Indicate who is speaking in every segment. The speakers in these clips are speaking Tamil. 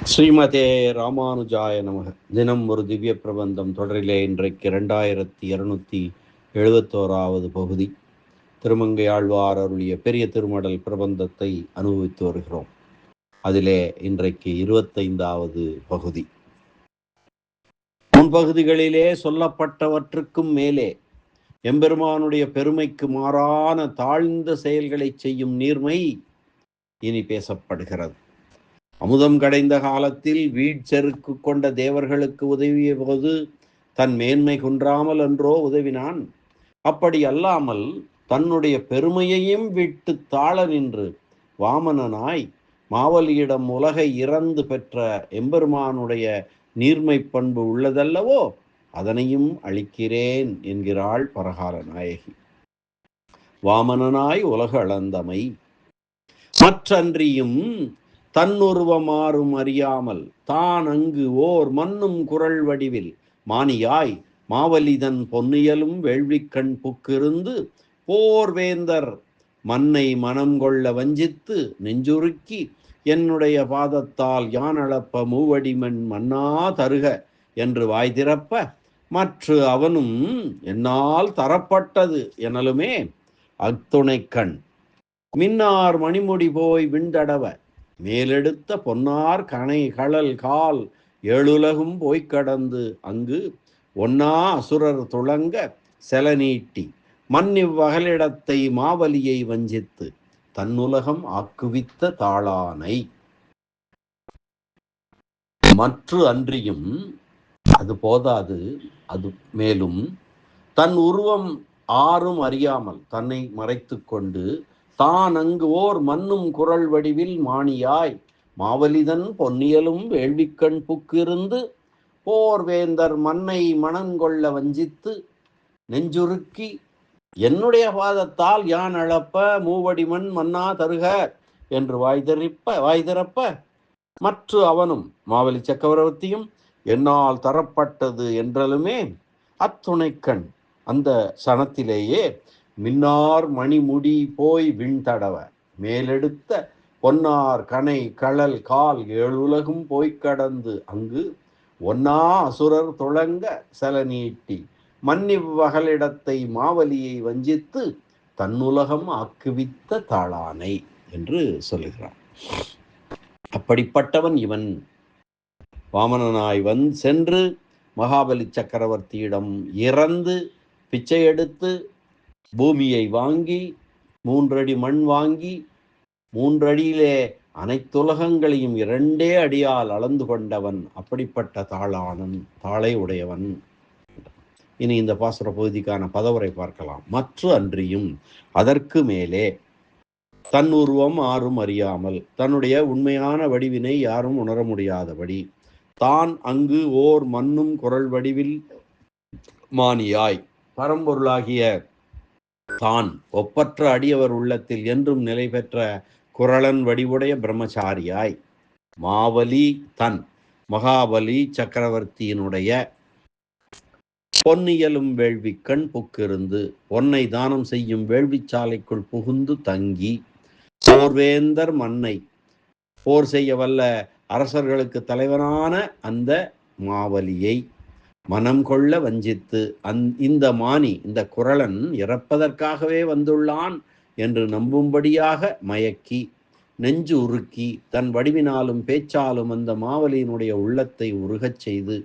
Speaker 1: ஸ்ரீமதே ராமானுஜாய நமக. தினம் ஒரு திவ்ய பிரபந்தம் தொடரிலே இன்றைக்கு 2271வது பகுதி. திருமங்கை ஆழ்வார் அருளிய பெரிய திருமடல் பிரபந்தத்தை அனுபவித்து வருகிறோம். அதிலே இன்றைக்கு 25வது பகுதி. முன்பகுதிகளிலே சொல்லப்பட்டவற்றுக்கும் மேலே எம்பெருமானுடைய பெருமைக்கு மாறான தாழ்ந்த செயல்களை செய்யும் நீர்மை இனி பேசப்படுகிறது. அமுதம் கடைந்த காலத்தில் வீழ்ச்செருக்கு கொண்ட தேவர்களுக்கு உதவிய போது தன் மேன்மை குன்றாமல் என்றோ உதவினான். அப்படி அல்லாமல் தன்னுடைய பெருமையையும் விட்டு தாழ நின்று வாமனனாய் மாவலியிடம் உலகை இறந்து பெற்ற எம்பெருமானுடைய நீர்மை பண்பு உள்ளதல்லவோ, அதனையும் அளிக்கிறேன் என்கிறாள் பரகால நாயகி. வாமனனாய் உலக அளந்தமை மற்றன்றியும் தன்னுருவமாறும் அறியாமல் தான் அங்கு ஓர் மன்னும் குரல் வடிவில் மானியாய் மாவலிதன் பொன்னியலும் வேள்விக்கண் புக்கிருந்து போர்வேந்தர் மன்னை மனம் கொள்ள வஞ்சித்து நெஞ்சுருக்கி என்னுடைய பாதத்தால் யான் அளப்ப மூவடிமண் மன்னா தருக என்று வாய் திறப்ப மற்ற அவனும் என்னால் தரப்பட்டது எனலுமே அத்துணைக்கண் மின்னார் மணிமுடி போய் விண்டடவ மேலெடுத்த பொன்னார் கணை களல் கால் ஏழுலகும் போய்க்கடந்து அங்கு ஒன்னா அசுரர் துளங்க செல நீட்டி மன்னிவ்வகலிடத்தை மாவலியை வஞ்சித்து தன்னுலகம் ஆக்குவித்த தாளானை. மற்ற அன்றியும் அது போதாது, அது மேலும் தன் உருவம் ஆறும் அறியாமல் தன்னை மறைத்து கொண்டு தான் அங்கு ஓர் மன்னும் குரல் வடிவில் மானியாய் மாவலிதன் பொன்னியலும் வேள்விக்கண் புக்கிருந்து போர்வேந்தர் மன்னை மனங்கொள்ள வஞ்சித்து நெஞ்சுருக்கி என்னுடைய பாதத்தால் யான் அளப்ப மூவடிமண் மன்னா தருக என்று வாய் திறப்ப மற்ற அவனும் மாவலி சக்கரவர்த்தியும் என்னால் தரப்பட்டது என்றலுமே அத்துணைக்கண் அந்த சனத்திலேயே மின்னார் மணிமுடி போய் விண்தடவ மேலெடுத்த பொன்னார் கணை களல் கால் ஏழுலகும் போய்க்கடந்து அங்கு ஒன்னா அசுரர் துளங்க செல நீட்டி மன்னிவ்வகலிடத்தை மாவலியை வஞ்சித்து தன்னுலகம் ஆக்குவித்த தாளானை என்று சொல்லுகிறான். அப்படிப்பட்டவன் இவன். வாமனனாய் சென்று மகாபலி சக்கரவர்த்தியிடம் இறந்து பிச்சை எடுத்து பூமியை வாங்கி 3 அடி மண் வாங்கி 3 அடியிலே அனைத்துலகங்களையும் 2 அடியால் அளந்து கொண்டவன். அப்படிப்பட்ட தாளை உடையவன். இனி இந்த பாசுர பகுதிக்கான பதவுரை பார்க்கலாம். மற்ற அன்றியும் அதற்கு மேலே தன் உருவம் ஆறும் அறியாமல் தன்னுடைய உண்மையான வடிவினை யாரும் உணர முடியாதபடி தான் அங்கு ஓர் மன்னும் குரல் வடிவில் மானியாய் பரம்பொருளாகிய தான் ஒப்பற்ற அடியவர் உள்ளத்தில் என்றும் நிலை பெற்ற குரலன் வடிவுடைய பிரம்மச்சாரியாய் மாவலி தன் மகாபலி சக்கரவர்த்தியினுடைய பொன்னியலும் வேள்விக்கண் புக்கிருந்து பொன்னை தானம் செய்யும் வேள்விச்சாலைக்குள் புகுந்து தங்கி போர்வேந்தர் மன்னை போர் செய்ய வல்ல அரசர்களுக்கு தலைவனான அந்த மாவலியை மனம் கொள்ள வஞ்சித்து இந்த மானி இந்த குரலன் இறப்பதற்காகவே வந்துள்ளான் என்று நம்பும்படியாக மயக்கி நெஞ்சு உருக்கி தன் வடிவினாலும் பேச்சாலும் அந்த மாவலியினுடைய உள்ளத்தை உருகச் செய்து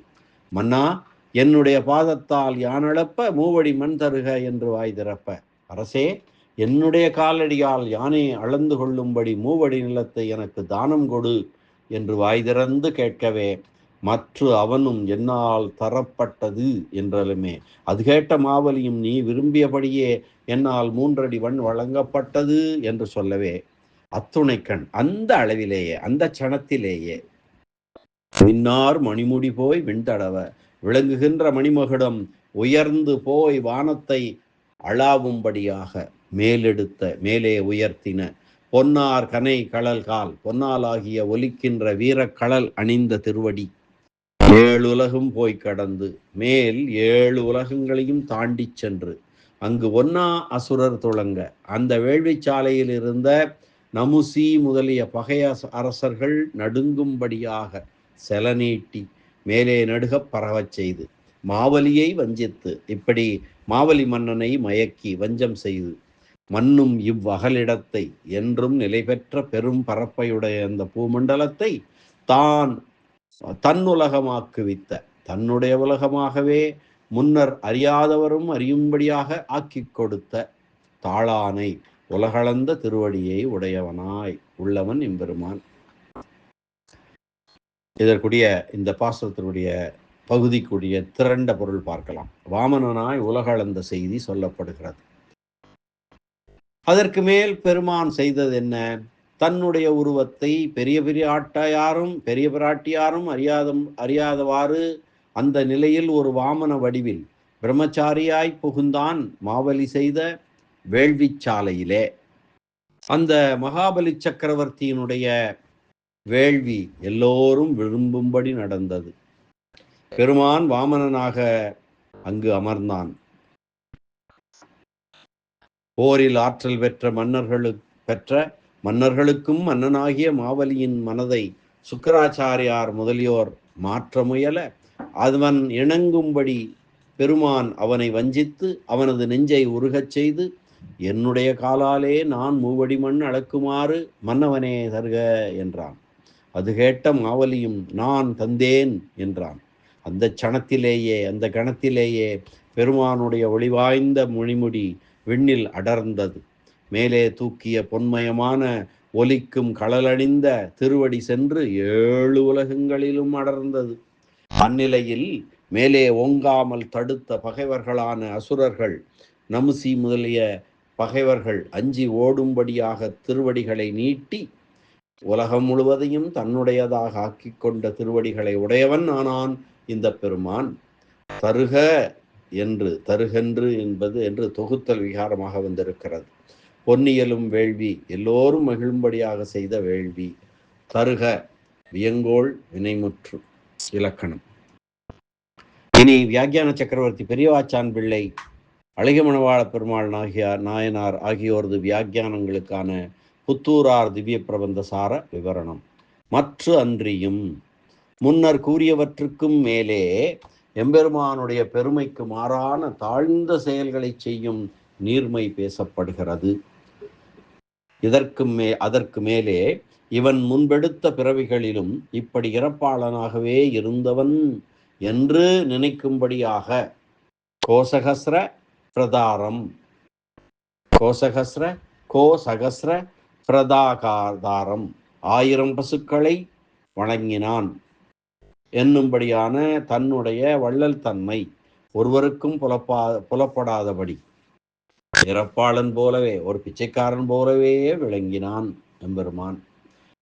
Speaker 1: மன்னா என்னுடைய பாதத்தால் யானளப்ப மூவடி மண் தருக என்று வாய் திறப்ப அரசே என்னுடைய காலடியால் யானே அளந்து கொள்ளும்படி மூவடி நிலத்தை எனக்கு தானம் கொடு என்று வாய் திறந்து கேட்கவே மற்ற அவனும் என்னால் தரப்பட்டது என்றலுமே அது கேட்ட மாவலியும் நீ விரும்பியபடியே என்னால் 3 அடி மண் வழங்கப்பட்டது என்று சொல்லவே அத்துணைக்கண் அந்த அளவிலேயே அந்த சணத்திலேயே மின்னார் மணிமுடி போய் விண்தடவ விளங்குகின்ற மணிமகுடம் உயர்ந்து போய் வானத்தை அளாவும்படியாக மேலே உயர்த்தின பொன்னார் கனை களல் கால் பொன்னாலாகிய ஒலிக்கின்ற வீரக்கடல் அணிந்த திருவடி 7 உலகும் போய் கடந்து மேல் 7 உலகங்களையும் தாண்டி சென்று அங்கு ஒன்னா அசுரர் துளங்க அந்த வேள்விச்சாலையில் இருந்த நமுசி முதலிய பகை அரசர்கள் நடுங்கும்படியாக செல நீட்டி மேலே நடுகப் பரவச் செய்து மாவலியை வஞ்சித்து, இப்படி மாவலி மன்னனை மயக்கி வஞ்சம் செய்து மன்னும் இவ்வகலிடத்தை என்றும் நிலை பெற்ற பெரும் பரப்பையுடைய அந்த பூமண்டலத்தை தான் தன்னுலகமாக்குவித்த, தன்னுடைய உலகமாகவே முன்னர் அறியாதவரும் அறியும்படியாக ஆக்கி கொடுத்த தாளானை உலகளந்த திருவடியை உடையவனாய் உள்ளவன் எம்பெருமான். இதற்குரிய இந்த பாசுரத்தினுடைய பகுதிக்குரிய திரண்ட பொருள் பார்க்கலாம். வாமனனாய் உலகளந்த செய்தி சொல்லப்படுகிறது. அதற்கு மேல் பெருமான் செய்தது என்ன? தன்னுடைய உருவத்தை பெரிய பெரிய பிராட்டியாரும் அறியாதவாறு அந்த நிலையில் ஒரு வாமன வடிவில் பிரம்மச்சாரியாய் புகுந்தான் மாவலி செய்த வேள்விச்சாலையிலே. அந்த மகாபலி சக்கரவர்த்தியினுடைய வேள்வி எல்லோரும் விரும்பும்படி நடந்தது. பெருமான் வாமனனாக அங்கு அமர்ந்தான். போரில் ஆற்றல் பெற்ற மன்னர்களுக்கும் மன்னனாகிய மாவலியின் மனதை சுக்கராச்சாரியார் முதலியோர் மாற்ற முயல அவன் இணங்கும்படி பெருமான் அவனை வஞ்சித்து அவனது நெஞ்சை உருகச் செய்து, என்னுடைய காலாலே நான் மூவடி மண் அளக்குமாறு மன்னவனே தருக என்றான். அது கேட்ட மாவலியும் நான் தந்தேன் என்றான். அந்த கணத்திலேயே பெருமானுடைய ஒளிவாய்ந்த மொழிமுடி விண்ணில் அடர்ந்தது. மேலே தூக்கிய பொன்மயமான ஒலிக்கும் களலணிந்த திருவடி சென்று 7 உலகங்களிலும் அடர்ந்தது. அந்நிலையில் மேலே ஓங்காமல் தடுத்த பகைவர்களான அசுரர்கள், நமுசி முதலிய பகைவர்கள் அஞ்சி ஓடும்படியாக திருவடிகளை நீட்டி உலகம் முழுவதையும் தன்னுடையதாக ஆக்கி கொண்ட திருவடிகளை உடையவன் ஆனான் இந்த பெருமான். தருகென்று என்று தொகுத்தல் விகாரமாக வந்திருக்கிறது. பொன்னியலும் வேள்வி, எல்லோரும் மகிழும்படியாக செய்த வேள்வி. தருக வியங்கோள் வினைமுற்று. இலக்கணம். இனி வியாக்கியான சக்கரவர்த்தி பெரியவாச்சான் பிள்ளை, அழகிமணவாள பெருமாள் நாயனார் ஆகியோரது வியாக்கியானங்களுக்கான புத்தூரார் திவ்ய பிரபந்த சார விவரணம். மற்ற அன்றியும் முன்னர் கூறியவற்றுக்கும் மேலே எம்பெருமானுடைய பெருமைக்கு மாறான தாழ்ந்த செயல்களை செய்யும் நீர்மை பேசப்படுகிறது. அதற்கு மேலே இவன் முன்பெடுத்த பிறவிகளிலும் இப்படி இறப்பாளனாகவே இருந்தவன் என்று நினைக்கும்படியாக கோசகஸ்ர பிரதாகாதாரம் 1000 பசுக்களை வழங்கினான் என்னும்படியான தன்னுடைய வள்ளல் தன்மை ஒருவருக்கும் புலப்படாதபடி இறப்பாளன் போலவே, ஒரு பிச்சைக்காரன் போலவே விளங்கினான் எம்பெருமான்.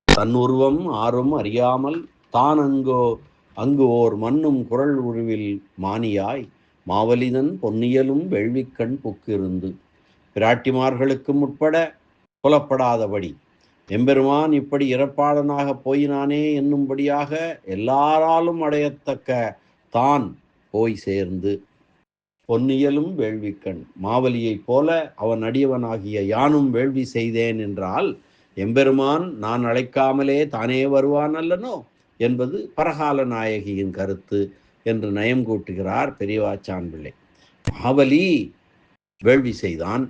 Speaker 1: தன் உருவம் ஆறும் அறியாமல் தான் அங்கு ஓர் மண்ணும் குரல் உருவில் மானியாய் மாவலிதன் பொன்னியலும் வேள்விக்கண் புக்கிருந்து பிராட்டிமார்களுக்கும் உட்பட புலப்படாதபடி எம்பெருமான் இப்படி இறப்பாளனாக போயினானே என்னும்படியாக எல்லாராலும் அடையத்தக்க தான் போய் சேர்ந்து பொன்னியலும் வேள்விக்கண் மாவலியைப் போல அவன் அடியவனாகிய யானும் வேள்வி செய்தேன் என்றால் எம்பெருமான் நான் அழைக்காமலே தானே வருவான் அல்லனோ என்பது பரகால நாயகியின் கருத்து என்று நயம் கூட்டுகிறார் பெரியவாச்சான் பிள்ளை. மாவலி வேள்வி செய்தான்,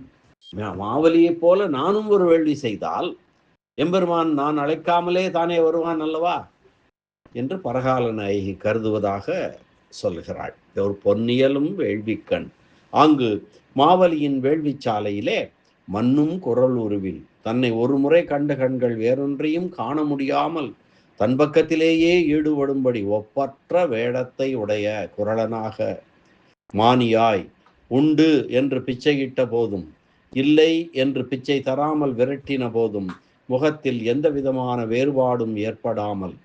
Speaker 1: மாவலியைப் போல நானும் ஒரு வேள்வி செய்தால் எம்பெருமான் நான் அழைக்காமலே தானே வருவான் அல்லவா என்று பரகால நாயகி கருதுவதாக சொல்கிறாள். ஒரு பொன்னியலும் வேள்விக்கண். அங்கு மாவலியின் வேள்விச்சாலையிலே மண்ணும் குரல் உருவில் தன்னை ஒரு முறை கண்ட கண்கள் வேறொன்றையும் காண முடியாமல் தன் பக்கத்திலேயே ஈடுபடும்படி ஒப்பற்ற வேடத்தை உடைய குரலனாக மானியாய் உண்டு என்று பிச்சையிட்ட போதும் இல்லை என்று பிச்சை தராமல் விரட்டின போதும் முகத்தில் எந்த விதமான வேறுபாடும் ஏற்படாமல்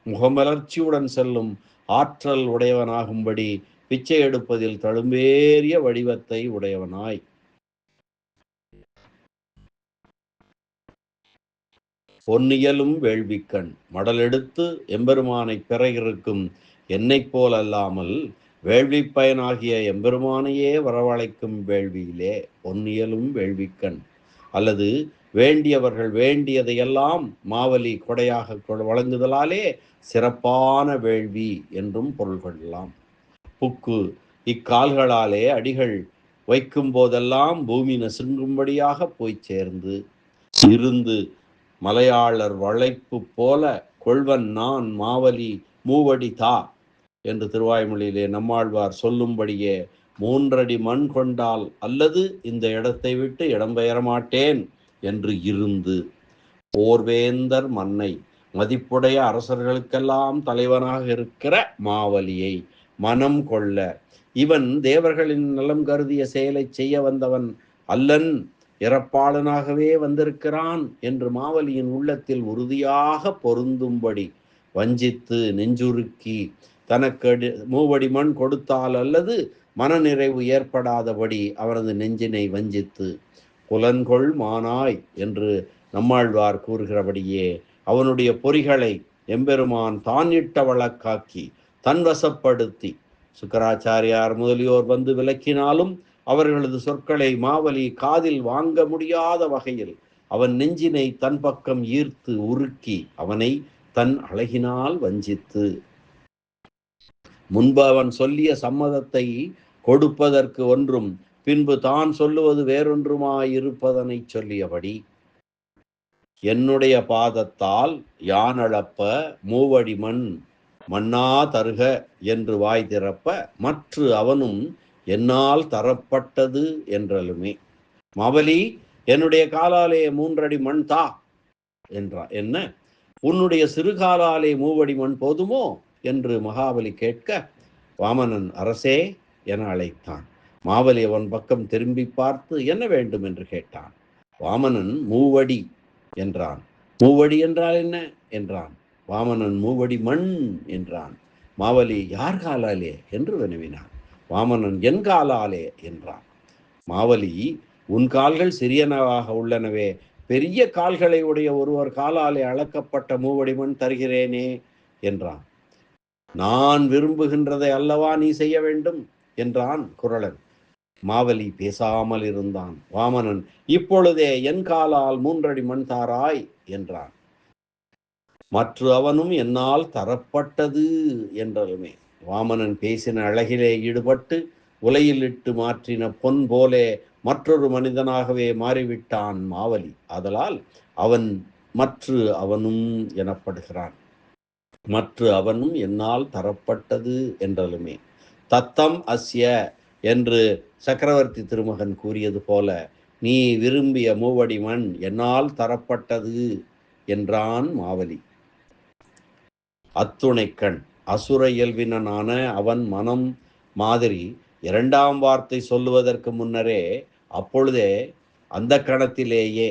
Speaker 1: முகமலர்ச்சியுடன் செல்லும் ஆற்றல் உடையவனாகும்படி பிச்சை எடுப்பதில் தழும்பேறிய வடிவத்தை உடையவனாய் பொன்னியலும் வேள்விக்கண் மடலெடுத்து எம்பெருமானை பிறையிருக்கும் என்னைப் போல் அல்லாமல் வேள்வி பயனாகிய எம்பெருமானையே வரவழைக்கும் வேள்வியிலே பொன்னியலும் வேள்விக்கண் அல்லது வேண்டியவர்கள் வேண்டியதையெல்லாம் மாவலி கொடையாக வழங்குதலாலே சிறப்பான வேள்வி என்றும் பொருள் கொள்ளலாம். புக்கு இக்கால்களாலே அடிகள் வைக்கும் போதெல்லாம் பூமி நசுங்கும்படியாக போய் சேர்ந்து இருந்து மலையாளர் வளைப்பு போல கொள்வன் நான் மாவலி மூவடி தா என்று திருவாய்மொழியிலே நம்மாழ்வார் சொல்லும்படியே 3 அடி மண் கொண்டால் அல்லது இந்த இடத்தை விட்டு இடம்பெயர மாட்டேன் என்று இருந்து போர்வேந்தர் மன்னை மதிப்புடைய அரசர்களுக்கெல்லாம் தலைவனாக இருக்கிற மாவலியை மனம் கொள்ள இவன் தேவர்களின் நலம் கருதிய செயலை செய்ய வந்தவன் அல்லன், இறப்பாளனாகவே வந்திருக்கிறான் என்று மாவலியின் உள்ளத்தில் உறுதியாக பொருந்தும்படி வஞ்சித்து நெஞ்சுருக்கி தனக்கு மூவடி மண் கொடுத்தால் அல்லது மனநிறைவு ஏற்படாதபடி அவனது நெஞ்சினை வஞ்சித்து புலன்கொள் மானாய் என்று நம்மாழ்வார் கூறுகிறபடியே அவனுடைய பொறிகளை எம்பெருமான் தான் இட்ட வழக்காக்கி தன்வசப்படுத்தி சுக்கராச்சாரியார் முதலியோர் வந்து விளக்கினாலும் அவர்களது சொற்களை மாவலி காதில் வாங்க முடியாத வகையில் அவன் நெஞ்சினை தன் பக்கம் ஈர்த்து உருக்கி அவனை தன் அழகினால் வஞ்சித்து முன்பு அவன் சொல்லிய சம்மதத்தை கொடுப்பதற்கு ஒன்றும் பின்பு தான் சொல்லுவது வேறொன்றுமாயிருப்பதனை சொல்லியபடி என்னுடைய பாதத்தால் யானளப்ப மூவடி மண் மன்னா தருக என்று வாய் திறப்ப மற்ற அவனும் என்னால் தரப்பட்டது என்றலுமே. மாவலி என்னுடைய காலாலே 3 அடி மண் தா என்றான். என்ன, உன்னுடைய சிறுகாலாலே 3 அடி மண் போதுமோ என்று மகாபலி கேட்க வாமனன் அரசே என அழைத்தான். மாவலி அவன் பக்கம் திரும்பி பார்த்து என்ன வேண்டும் என்று கேட்டான். வாமனன் 3 அடி என்றான். 3 அடி என்றால் என்ன என்றான். வாமனன் 3 அடி மண் என்றான். மாவலி யார் காலாலே என்று வினவினான். வாமனன் என் காலாலே என்றான். மாவலி உன் கால்கள் சிறியனவாக உள்ளனவே, பெரிய கால்களை உடைய ஒருவர் காலாலே அளக்கப்பட்ட 3 அடி மண் தருகிறேனே என்றான். நான் விரும்புகின்றதை அல்லவா நீ செய்ய வேண்டும் என்றான் குறளன். மாவலி பேசாமல் இருந்தான். வாமனன் இப்பொழுதே என் காலால் 3 அடி மண் தாராய் என்றான். மற்ற அவனும் என்னால் தரப்பட்டது என்றலுமே. வாமனன் பேசின அழகிலே ஈடுபட்டு உலையில் இட்டு மாற்றின பொன் போலே மற்றொரு மனிதனாகவே மாறிவிட்டான் மாவலி. ஆதலால் அவன் மற்ற அவனும் எனப்படுகிறான். மற்ற அவனும் என்னால் தரப்பட்டது என்றலுமே. தத்தம் அஸ்ய என்று சக்கரவர்த்தி திருமகன் கூறியது போல நீ விரும்பிய 3 அடி மண் என்னால் தரப்பட்டது என்றான் மாவலி. அத்துணைக்கண் அசுர இயல்பினனான அவன் மனம் மாதிரி 2ஆம் வார்த்தை சொல்லுவதற்கு முன்னரே அப்பொழுதே அந்த கணத்திலேயே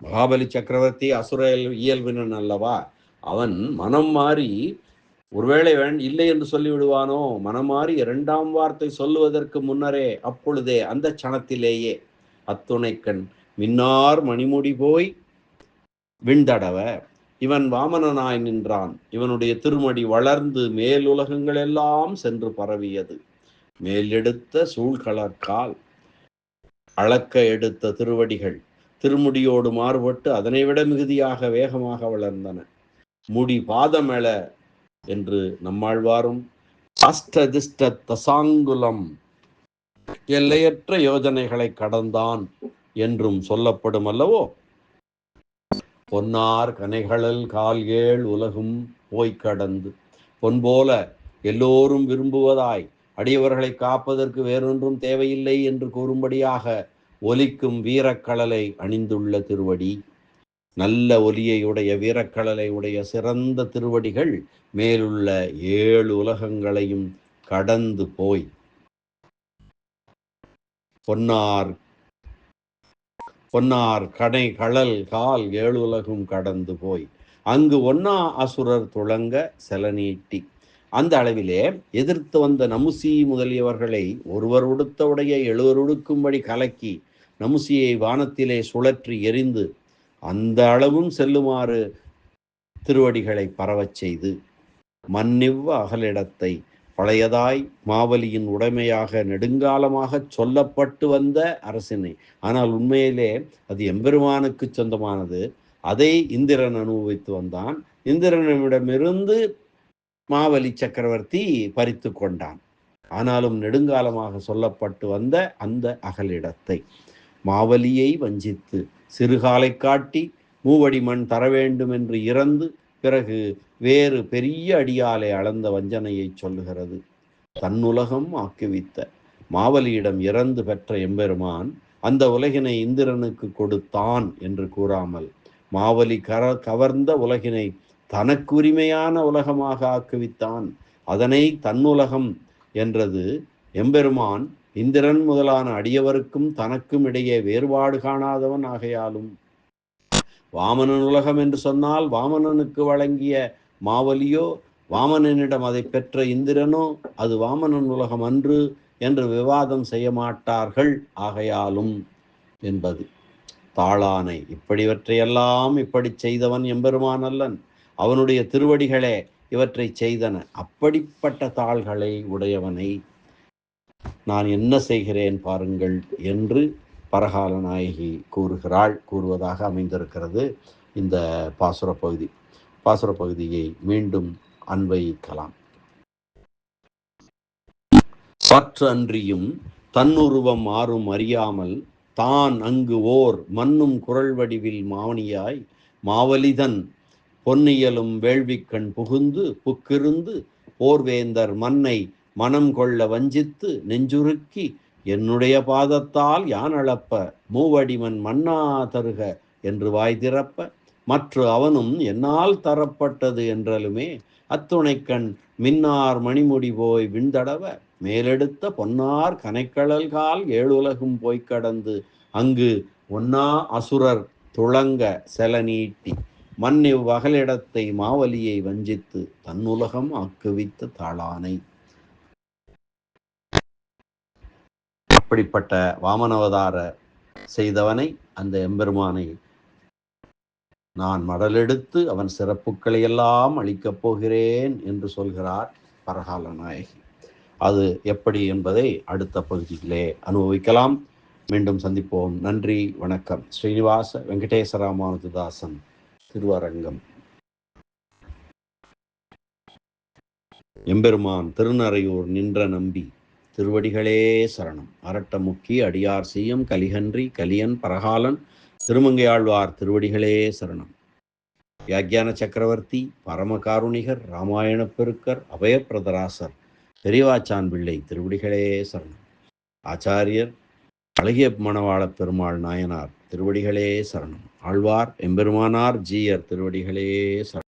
Speaker 1: மகாபலி சக்கரவர்த்தி அசுர இயல்பினன் அல்லவா, அவன் மனம் மாறி ஒருவேளை இல்லை என்று சொல்லிவிடுவானோ, மனம் மாறி 2ஆம் வார்த்தை சொல்லுவதற்கு முன்னரே அப்பொழுதே அந்த சணத்திலேயே அத்துணைக்கண் மின்னார் மணிமுடி போய் விண்தடவ இவன் வாமனனாய் நின்றான். இவனுடைய திருமடி வளர்ந்து மேலுலகங்கள் எல்லாம் சென்று பரவியது. மேலெடுத்த சூழ்கலர்கால் அளக்க எடுத்த திருவடிகள் திருமுடியோடு மாறுபட்டு அதனை விட மிகுதியாக வேகமாக வளர்ந்தன. முடி பாதமெள என்று நம்மாழ்வாரும் அஷ்டதிஷ்ட தசாங்குலம் எல்லையற்ற யோஜனைகளை கடந்தான் என்றும் சொல்லப்படும் அல்லவோ. பொன்னார் கனைகளல் கால் 7 உலகும் போய் கடந்து பொன் போல எல்லோரும் விரும்புவதாய் அடியவர்களை காப்பதற்கு வேறொன்றும் தேவையில்லை என்று கூறும்படியாக ஒலிக்கும் வீரக்கழலை அணிந்துள்ள திருவடி, நல்ல ஒலியை உடைய வீரக்கழலை உடைய சிறந்த திருவடிகள் மேலுள்ள 7 உலகங்களையும் கடந்து போய் பொன்னார் கடை கழல் கால் 7 உலகும் கடந்து போய் அங்கு ஒன்னா அசுரர் துளங்க செல நீட்டி அந்த அளவிலே எதிர்த்து வந்த நமுசி முதலியவர்களை ஒருவர் உடுத்த உடைய 7 உடுக்கும்படி கலக்கி நமுசியை வானத்திலே சுழற்றி எரிந்து அந்த அளவும் செல்லுமாறு திருவடிகளை பரவச் செய்து மன்னிவ் அகலிடத்தை பழையதாய் மாவலியின் உடைமையாக நெடுங்காலமாக சொல்லப்பட்டு வந்த அரசினை, ஆனால் உண்மையிலே அது எம்பெருமானுக்கு சொந்தமானது. அதை இந்திரன் அனுபவித்து வந்தான். இந்திரனிடமிருந்து மாவலி சக்கரவர்த்தி பறித்து கொண்டான். ஆனாலும் நெடுங்காலமாக சொல்லப்பட்டு வந்த அந்த அகலிடத்தை மாவலியை வஞ்சித்து சிறுகாலை காட்டி மூவடி மண் தர வேண்டும் என்று இறந்து பிறகு வேறு பெரிய அடியாலை அளந்த வஞ்சனையை சொல்லுகிறது. தன்னுலகம் ஆக்குவித்த மாவலியிடம் இறந்து பெற்ற எம்பெருமான் அந்த உலகினை இந்திரனுக்கு கொடுத்தான் என்று கூறாமல் மாவலி கவர்ந்த உலகினை தனக்குரிமையான உலகமாக ஆக்குவித்தான். அதனை தன்னுலகம் என்றது. எம்பெருமான் இந்திரன் முதலான அடியவருக்கும் தனக்கும் இடையே வேறுபாடு காணாதவன் ஆகையாலும் வாமனன் உலகம் என்று சொன்னால் வாமனனுக்கு வழங்கிய மாவலியோ வாமனனிடம் அதை பெற்ற இந்திரனோ அது வாமனன் உலகம் அன்று என்று விவாதம் செய்ய மாட்டார்கள் ஆகையாலும் என்பது தாளானை. இப்படிவற்றையெல்லாம் இப்படி செய்தவன் எம்பெருமான் அல்லன், அவனுடைய திருவடிகளே இவற்றை செய்தன. அப்படிப்பட்ட தாள்களை உடையவனை நான் என்ன செய்கிறேன் பாருங்கள் என்று பரகால நாயகி கூறுவதாக அமைந்திருக்கிறது இந்த பாசுர பகுதி. பாசுர பகுதியை மீண்டும் அன்வயிக்கலாம். பற்று அன்றியும் தன்னுருவம் மாறும் அறியாமல் தான் அங்கு ஓர் மண்ணும் குரல் வடிவில் மாவனியாய் மாவலிதன் பொன்னியலும் வேள்விக்கண் புகுந்து புக்கிருந்து போர்வேந்தர் மன்னை மனம் கொள்ள வஞ்சித்து நெஞ்சுருக்கி என்னுடைய பாதத்தால் யான் அளப்ப மூவடிமன் மன்னா தருக என்று வாய் திறப்ப மற்ற அவனும் என்னால் தரப்பட்டது என்றலுமே அத்துணைக்கண் மின்னார் மணிமுடி போய் விண்தடவ மேலெடுத்த பொன்னார் கனைக்கடல்கால் ஏழுலகும் போய்க் கடந்து அங்கு ஒன்னா அசுரர் துளங்க செல நீட்டி மண்ணிவ் வகலிடத்தை மாவலியை வஞ்சித்து தன்னுலகம் ஆக்குவித்த தாளானை. அப்படிப்பட்ட வாமனவதார செய்தவனை, அந்த எம்பெருமானை நான் மடலெடுத்து அவன் சிறப்புக்களை எல்லாம் அளிக்கப் போகிறேன் என்று சொல்கிறார் பரகால நாயகி. அது எப்படி என்பதை அடுத்த பகுதியிலே அனுபவிக்கலாம். மீண்டும் சந்திப்போம். நன்றி, வணக்கம். ஸ்ரீனிவாச வெங்கடேச ராமானுஜதாசன், திருவரங்கம். எம்பெருமான் திருநறையூர் நின்ற நம்பி திருவடிகளே சரணம். அரட்டமுக்கி அடியார் செய்யும் கலிகன்றி கலியன் பரகாலன் திருமங்கையாழ்வார் திருவடிகளே சரணம். வியாக்கியான சக்கரவர்த்தி பரமகாருணிகர் ராமாயண பெருக்கர் அபயப்பிரதராசர் பெரியவாச்சான் பிள்ளை திருவடிகளே சரணம். ஆச்சாரியர் அழகிய மணவாள பெருமாள் நாயனார் திருவடிகளே சரணம். ஆழ்வார் எம்பெருமானார் ஜீயர் திருவடிகளே சரணம்.